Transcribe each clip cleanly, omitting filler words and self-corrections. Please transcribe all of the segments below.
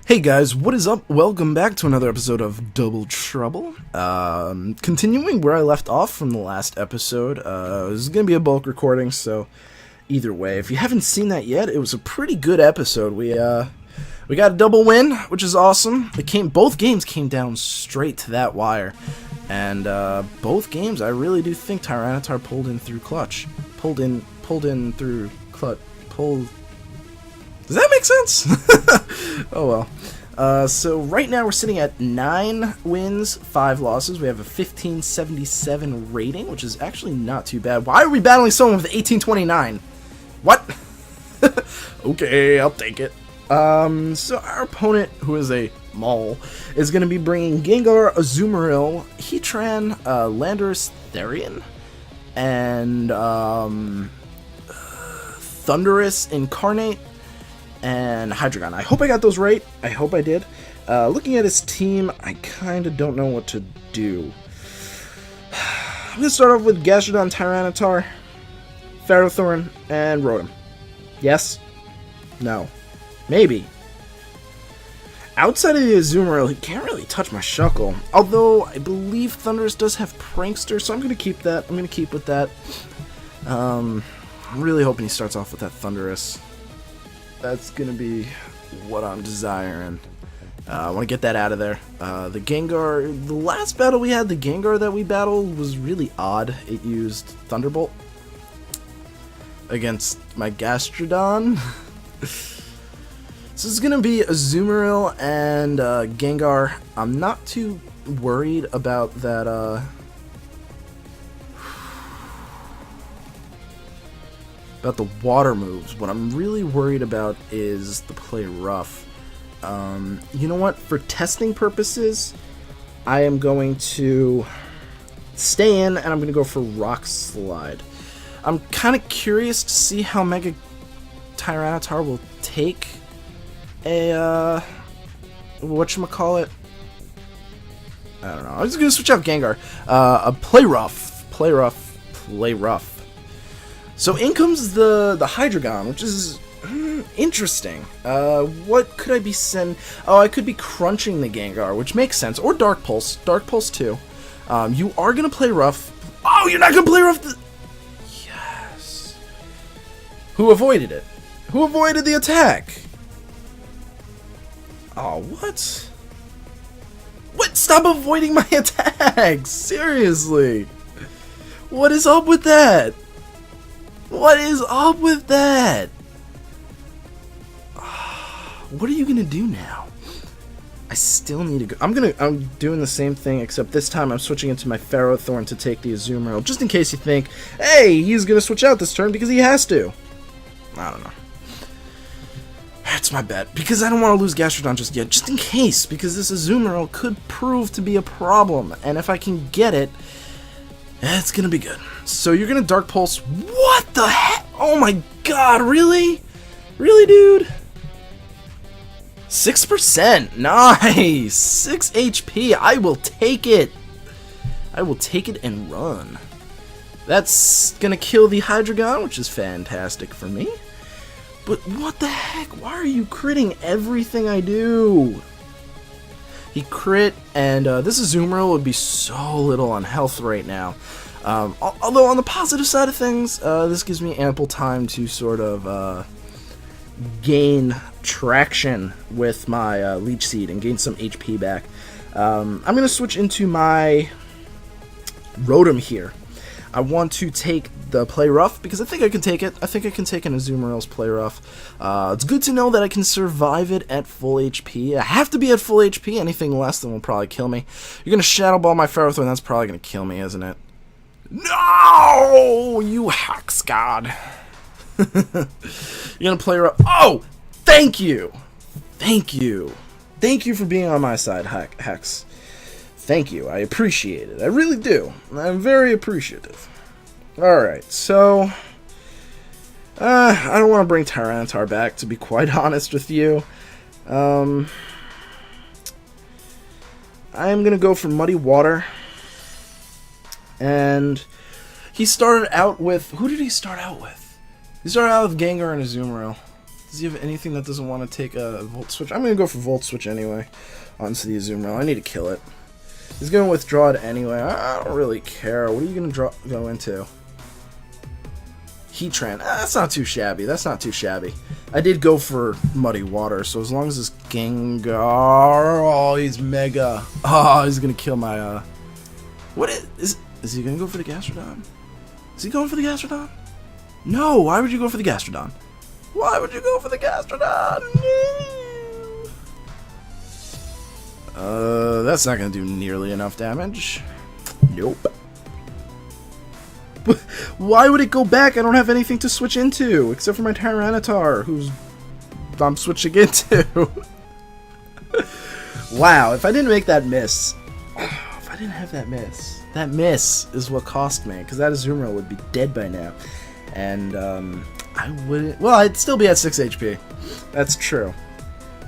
Hey guys, what is up? Welcome back to another episode of Double Trouble. Continuing where I left off from the last episode, this is going to be a bulk recording, so either way, if you haven't seen that yet, it was a pretty good episode. We got a double win, which is awesome. Both games came down straight to that wire, and both games I really do think Tyranitar pulled in through clutch. Pulled in through clutch. Does that make sense? Oh well. So right now we're sitting at 9 wins, 5 losses. We have a 1577 rating, which is actually not too bad. Why are we battling someone with 1829? What? Okay, I'll take it. So our opponent, who is a Maul, is going to be bringing Gengar, Azumarill, Heatran, Landorus, Therian, and Thundurus Incarnate, and Hydreigon. I hope I got those right. I hope I did. Looking at his team, I kind of don't know what to do. I'm going to start off with Gastrodon, Tyranitar, Ferrothorn, and Rotom. Yes? No. Maybe. Outside of the Azumarill, he can't really touch my Shuckle. Although, I believe Thundurus does have Prankster, so I'm going to keep that. I'm going to keep with that. I'm really hoping he starts off with that Thundurus. That's going to be what I'm desiring. I want to get that out of there. The Gengar, the last battle we had, the Gengar that we battled was really odd. It used Thunderbolt against my Gastrodon. So it's going to be Azumarill and Gengar. I'm not too worried about that, about the water moves. What I'm really worried about is the play rough. You know what? For testing purposes, I am going to stay in and I'm going to go for Rock Slide. I'm kind of curious to see how Mega Tyranitar will take a, whatchamacallit? I don't know. I'm just going to switch out Gengar. A Play Rough. Play Rough. Play Rough. So in comes the Hydreigon, which is interesting. What could I be sending? Oh, I could be crunching the Gengar, which makes sense. Or Dark Pulse. Dark Pulse too. You are going to play rough. Oh, you're not going to play rough? Yes. Who avoided it? Who avoided the attack? Oh, what? What? Stop avoiding my attacks! Seriously. What is up with that? What is up with that? What are you gonna do now? I still need to go. I'm doing the same thing, except this time I'm switching into my Ferrothorn to take the Azumarill, just in case you think, hey, he's gonna switch out this turn because he has to. I don't know. That's my bet, because I don't want to lose Gastrodon just yet, just in case, because this Azumarill could prove to be a problem, and if I can get it, it's gonna be good. So you're gonna Dark Pulse. What the heck? Oh my god, really? Really, dude? 6%. Nice. 6 HP. I will take it. I will take it and run. That's gonna kill the Hydreigon, which is fantastic for me. But what the heck? Why are you critting everything I do? He crit, and this Azumarill would be so little on health right now. Although on the positive side of things, this gives me ample time to sort of gain traction with my Leech Seed and gain some HP back. I'm going to switch into my Rotom here. I want to take the Play Rough because I think I can take it. I think I can take an Azumarill's Play Rough. It's good to know that I can survive it at full HP. I have to be at full HP. Anything less than will probably kill me. You're going to Shadow Ball my Ferrothorn. That's probably going to kill me, isn't it? No! You Hex God. You're going to Play Rough. Oh! Thank you! Thank you. Thank you for being on my side, Hex. Thank you. I appreciate it. I really do. I'm very appreciative. Alright, so I don't want to bring Tyranitar back, to be quite honest with you. I am going to go for Muddy Water. And he started out with... Who did he start out with? He started out with Gengar and Azumarill. Does he have anything that doesn't want to take a Volt Switch? I'm going to go for Volt Switch anyway onto the Azumarill. I need to kill it. He's going to withdraw it anyway. I don't really care. What are you going to go into? Heatran. That's not too shabby. That's not too shabby. I did go for Muddy Water, so as long as this Gengar... Oh, he's mega. Oh, he's going to kill my... What is he going to go for the Gastrodon? Is he going for the Gastrodon? No, why would you go for the Gastrodon? Why would you go for the Gastrodon? That's not going to do nearly enough damage. Nope. Why would it go back? I don't have anything to switch into, except for my Tyranitar, who's I'm switching into. Wow, if I didn't make that miss, if I didn't have that miss is what cost me, because that Azumarill would be dead by now. And, I wouldn't, well, I'd still be at 6 HP. That's true.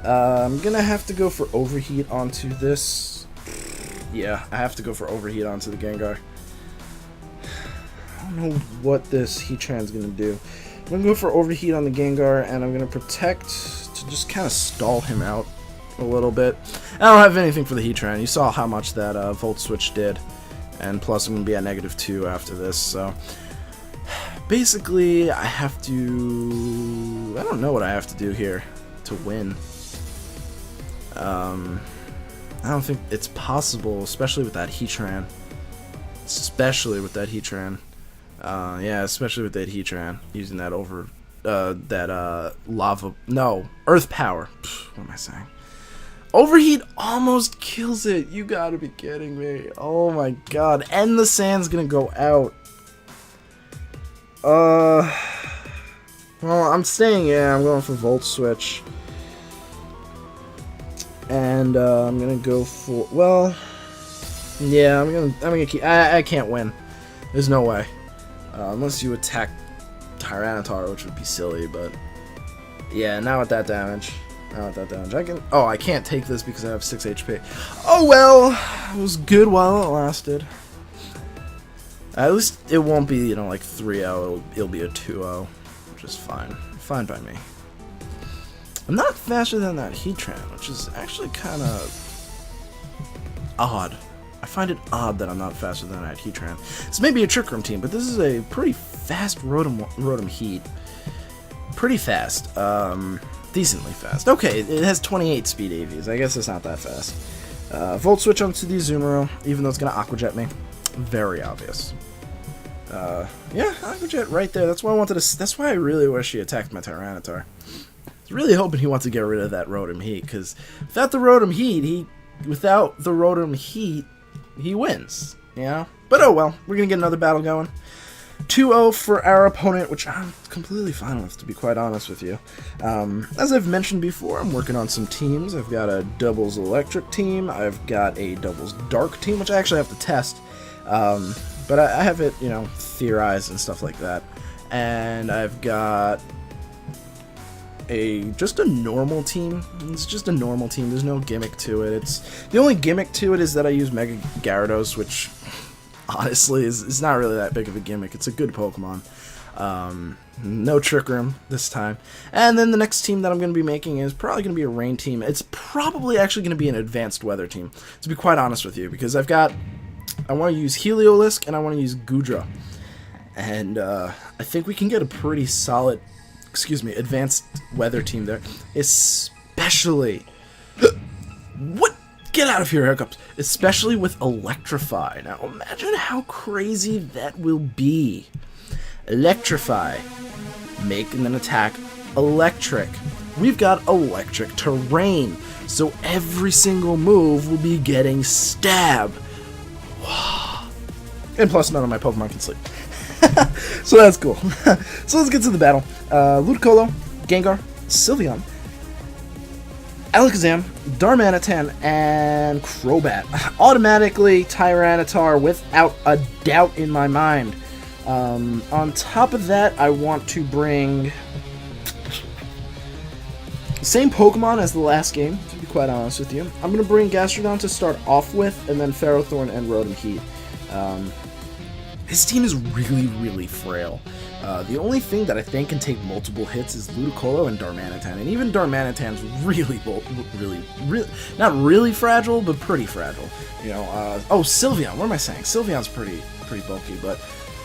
I'm gonna have to go for Overheat onto this. Yeah, I have to go for Overheat onto the Gengar. I don't know what this Heatran's gonna do. I'm gonna go for Overheat on the Gengar, and I'm gonna Protect to just kind of stall him out a little bit. I don't have anything for the Heatran. You saw how much that Volt Switch did, and plus I'm gonna be at -2 after this. So basically, I have to. I don't know what I have to do here to win. I don't think it's possible, especially with that Heatran. Yeah, especially with that Heatran, using that lava, no, Earth Power. What am I saying? Overheat almost kills it. You gotta be kidding me. Oh my god. And the sand's gonna go out. Well, I'm staying, yeah, I'm going for Volt Switch. And, I'm gonna go for, well, yeah, I'm gonna keep, I can't win. There's no way. Unless you attack Tyranitar, which would be silly, but yeah, now with that damage, I can't take this because I have 6 HP. Oh well, it was good while it lasted. At least it won't be, you know, like 3-0, it'll be a 2-0, which is fine. Fine by me. I'm not faster than that Heatran, which is actually kind of odd. I find it odd that I'm not faster than that Heatran. This may be a Trick Room team, but this is a pretty fast Rotom Heat. Pretty fast. Decently fast. Okay, it has 28 speed AVs. I guess it's not that fast. Volt Switch onto the Azumarill, even though it's going to Aqua Jet me. Very obvious. Yeah, Aqua Jet right there. That's why I wanted to. That's why I really wish he attacked my Tyranitar. I was really hoping he wants to get rid of that Rotom Heat, because without the Rotom Heat, he wins, you know? But oh well, we're going to get another battle going. 2-0 for our opponent, which I'm completely fine with, to be quite honest with you. As I've mentioned before, I'm working on some teams. I've got a doubles electric team. I've got a doubles dark team, which I actually have to test. But I have it, you know, theorized and stuff like that. And I've got just a normal team. It's just a normal team. There's no gimmick to it. The only gimmick to it is that I use Mega Gyarados, which honestly is not really that big of a gimmick. It's a good Pokemon. No Trick Room this time. And then the next team that I'm going to be making is probably going to be a rain team. It's probably actually going to be an advanced weather team, to be quite honest with you, because I want to use Heliolisk and I want to use Goodra. And I think we can get a pretty solid, advanced weather team there. Especially... What? Get out of here, Hiccups. Especially with Electrify. Now, imagine how crazy that will be. Electrify. Making an attack electric. We've got electric terrain. So every single move will be getting stabbed. And plus, none of my Pokemon can sleep. So that's cool. So let's get to the battle. Ludicolo, Gengar, Sylveon, Alakazam, Darmanitan, and Crobat. Automatically Tyranitar without a doubt in my mind. On top of that, I want to bring the same Pokemon as the last game, to be quite honest with you. I'm going to bring Gastrodon to start off with, and then Ferrothorn and Rotom Heat. His team is really, really frail. The only thing that I think can take multiple hits is Ludicolo and Darmanitan, and even Darmanitan's really, not really fragile, but pretty fragile. You know, oh, Sylveon, what am I saying? Sylveon's pretty bulky, but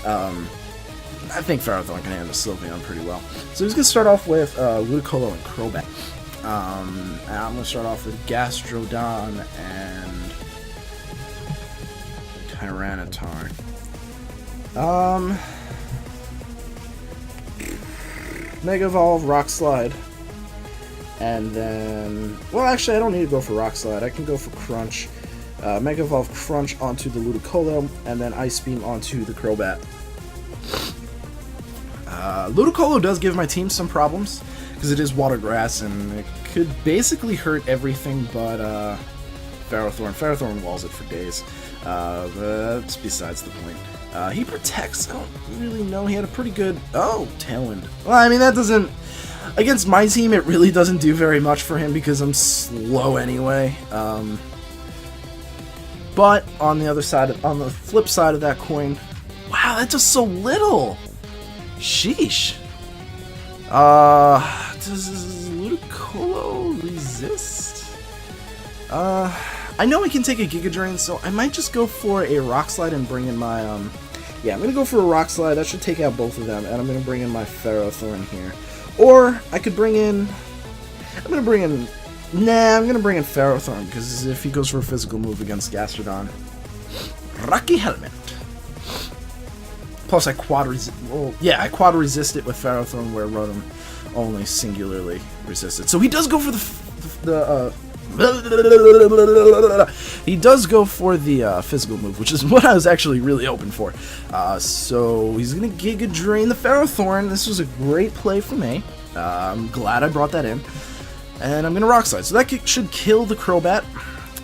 I think Ferrothorn can handle Sylveon pretty well. So he's going to start off with Ludicolo and Crobat. And I'm going to start off with Gastrodon and Tyranitar. Mega Evolve, Rock Slide, and then, well, actually, I don't need to go for Rock Slide. I can go for Crunch. Mega Evolve Crunch onto the Ludicolo, and then Ice Beam onto the Crobat. Ludicolo does give my team some problems, because it is Water Grass, and it could basically hurt everything but Ferrothorn. Ferrothorn walls it for days. That's besides the point. He protects. I don't really know. He had a pretty good... Oh, Tailwind. Well, I mean, that doesn't... Against my team, it really doesn't do very much for him because I'm slow anyway. But on the other side, on the flip side of that coin... Wow, that does so little! Sheesh. Does Ludicolo resist? I know I can take a Giga Drain, so I might just go for a Rock Slide and bring in my, yeah, I'm gonna go for a Rock Slide. That should take out both of them, and I'm gonna bring in my Ferrothorn here. Or, I could bring in, I'm gonna bring in Ferrothorn, because if he goes for a physical move against Gastrodon. Rocky Helmet. Plus, I quad resist it with Ferrothorn, where Rotom only singularly resisted. So he does go for he does go for the physical move, which is what I was actually really hoping for. So he's going to Giga Drain the Ferrothorn. This was a great play for me. I'm glad I brought that in. And I'm going to Rock Slide. So that should kill the Crobat.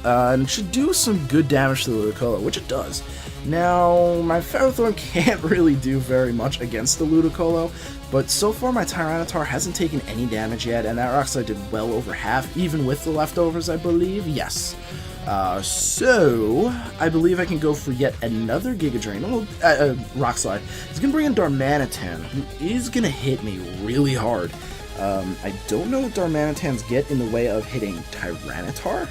And should do some good damage to the Ludicolo, which it does. Now, my Ferrothorn can't really do very much against the Ludicolo, but so far my Tyranitar hasn't taken any damage yet, and that Rock Slide did well over half, even with the leftovers, I believe. Yes. So, I believe I can go for yet another Giga Drain. Well, Rock Slide. He's going to bring in Darmanitan, who is going to hit me really hard. I don't know what Darmanitan's get in the way of hitting Tyranitar,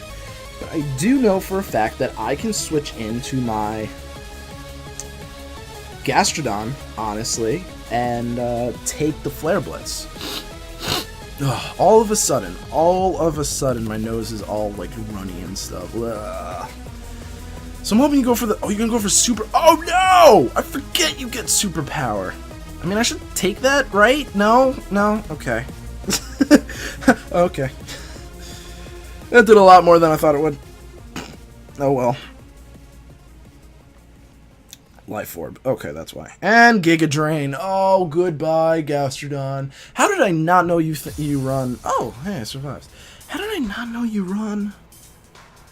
but I do know for a fact that I can switch into my Gastrodon, honestly, and take the Flare Blitz. Ugh, all of a sudden, my nose is all, like, runny and stuff. Ugh. So I'm hoping you go for the... Oh, you're gonna go for Super... Oh, no! I forget you get Superpower. I mean, I should take that, right? No? No? Okay. Okay. That did a lot more than I thought it would. Oh, well. Life Orb. Okay, that's why. And Giga Drain. Oh, goodbye, Gastrodon. How did I not know you run... Oh, hey, I survived. How did I not know you run...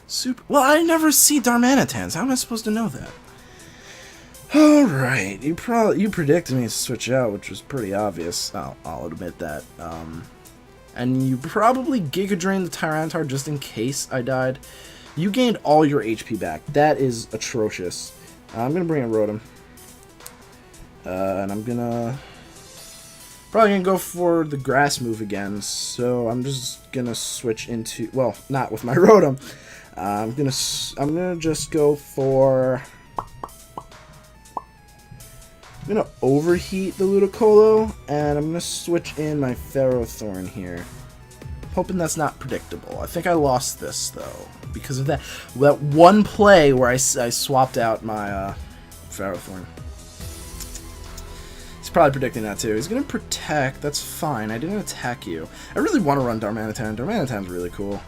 Super... Well, I never see Darmanitans. How am I supposed to know that? Alright. You predicted me to switch out, which was pretty obvious. I'll admit that. And you probably Giga Drained the Tyranitar just in case I died. You gained all your HP back. That is atrocious. I'm going to bring in Rotom. And I'm probably going to go for the Grass move again. So I'm just going to switch into... Well, not with my Rotom. I'm going to just go for... I'm going to overheat the Ludicolo. And I'm going to switch in my Ferrothorn here. Hoping that's not predictable. I think I lost this, though, because of that one play where I swapped out my Ferrothorn. He's probably predicting that, too. He's going to protect. That's fine. I didn't attack you. I really want to run Darmanitan. Darmanitan's really cool.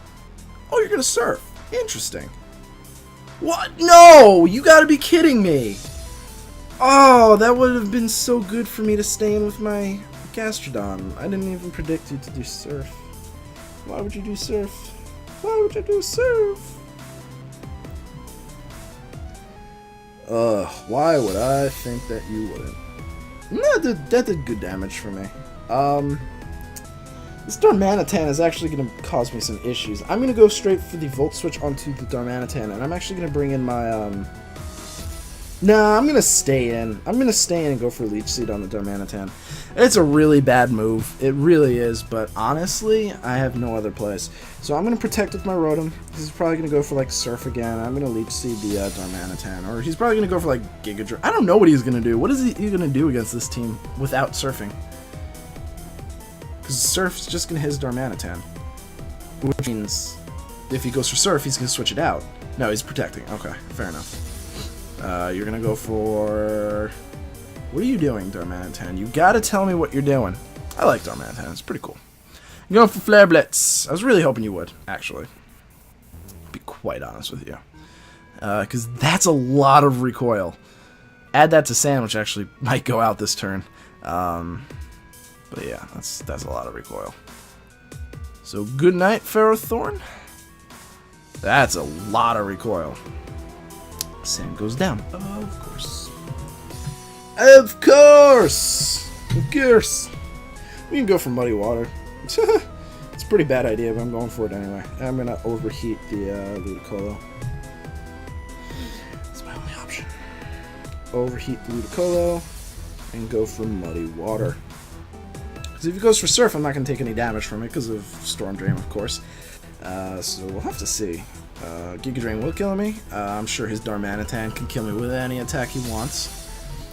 Oh, you're going to Surf. Interesting. What? No! You got to be kidding me! Oh, that would have been so good for me to stay in with my Gastrodon. I didn't even predict you to do Surf. Why would you do Surf? Why would you do Surf? Why would I think that you wouldn't? No, that did good damage for me. This Darmanitan is actually going to cause me some issues. I'm going to go straight for the Volt Switch onto the Darmanitan, and I'm actually going to bring in my, Nah, I'm gonna stay in. I'm gonna stay in and go for Leech Seed on the Darmanitan. It's a really bad move. It really is, but honestly, I have no other plays. So I'm gonna protect with my Rotom. He's probably gonna go for like Surf again. I'm gonna Leech Seed the Darmanitan. Or he's probably gonna go for like Giga Drain. I don't know what he's gonna do. What is he gonna do against this team without Surfing? Because Surf's just gonna hit his Darmanitan. Which means if he goes for Surf, he's gonna switch it out. No, he's protecting. Okay, fair enough. You're gonna go for... What are you doing, Darmanitan? You gotta tell me what you're doing. I like Darmanitan. It's pretty cool. You're going for Flare Blitz. I was really hoping you would, actually. To be quite honest with you. Because that's a lot of recoil. Add that to Sand, which actually might go out this turn. But yeah, that's a lot of recoil. So good night, Ferrothorn. That's a lot of recoil. Sand goes down. Of course. Of course! Of course! We can go for Muddy Water. It's a pretty bad idea, but I'm going for it anyway. I'm gonna overheat the Ludicolo. That's my only option. Overheat the Ludicolo and go for Muddy Water. Because if he goes for Surf, I'm not gonna take any damage from it because of Storm Drain, of course. So we'll have to see. Giga Drain will kill me. I'm sure his Darmanitan can kill me with any attack he wants.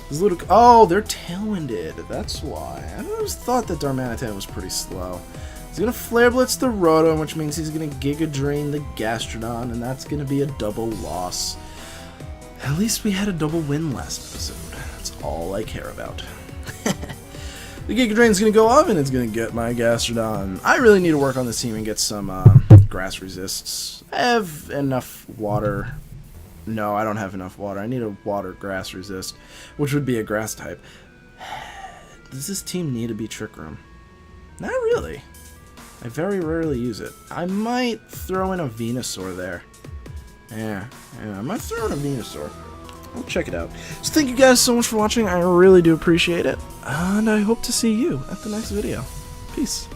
His oh, they're Tailwinded. That's why. I always thought that Darmanitan was pretty slow. He's going to Flare Blitz the Rotom, which means he's going to Giga Drain the Gastrodon, and that's going to be a double loss. At least we had a double win last episode. That's all I care about. The Giga Drain's going to go off, and it's going to get my Gastrodon. I really need to work on this team and get some grass resists. I have enough water. No, I don't have enough water. I need a water grass resist, which would be a grass type. Does this team need to be Trick Room? Not really. I very rarely use it. I might throw in a Venusaur there. Yeah, I might throw in a Venusaur. I'll check it out. So thank you guys so much for watching. I really do appreciate it. And I hope to see you at the next video. Peace.